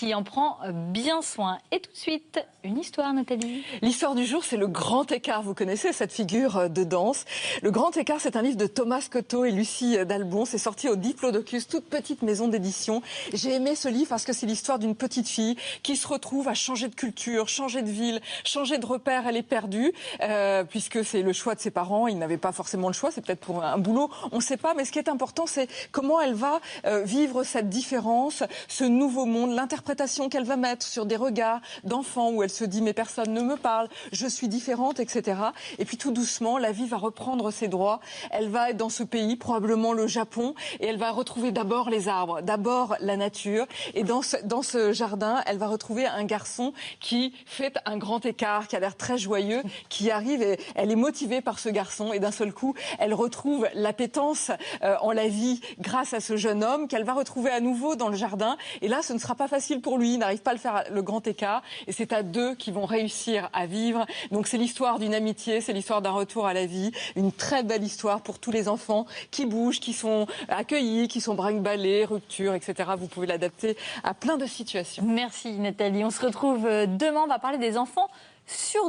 qui en prend bien soin. Et tout de suite, une histoire, Nathalie. L'histoire du jour, c'est le grand écart. Vous connaissez cette figure de danse. Le grand écart, c'est un livre de Thomas Cotto et Lucie d'Albon. C'est sorti au Diplodocus, toute petite maison d'édition. J'ai aimé ce livre parce que c'est l'histoire d'une petite fille qui se retrouve à changer de culture, changer de ville, changer de repère. Elle est perdue, puisque c'est le choix de ses parents. Ils n'avaient pas forcément le choix. C'est peut-être pour un boulot, on ne sait pas. Mais ce qui est important, c'est comment elle va vivre cette différence, ce nouveau monde, l'interprétation qu'elle va mettre sur des regards d'enfants où elle se dit mais personne ne me parle, je suis différente, etc. Et puis tout doucement, la vie va reprendre ses droits. Elle va être dans ce pays, probablement le Japon, et elle va retrouver d'abord les arbres, d'abord la nature. Et dans ce jardin, elle va retrouver un garçon qui fait un grand écart, qui a l'air très joyeux, qui arrive et elle est motivée par ce garçon. Et d'un seul coup, elle retrouve l'appétence en la vie grâce à ce jeune homme qu'elle va retrouver à nouveau dans le jardin. Et là, ce ne sera pas facile pour lui, il n'arrive pas à le faire le grand écart. Et c'est à deux qui vont réussir à vivre. Donc c'est l'histoire d'une amitié, c'est l'histoire d'un retour à la vie. Une très belle histoire pour tous les enfants qui bougent, qui sont accueillis, qui sont brinque-ballés, ruptures, etc. Vous pouvez l'adapter à plein de situations. Merci Nathalie. On se retrouve demain, on va parler des enfants sur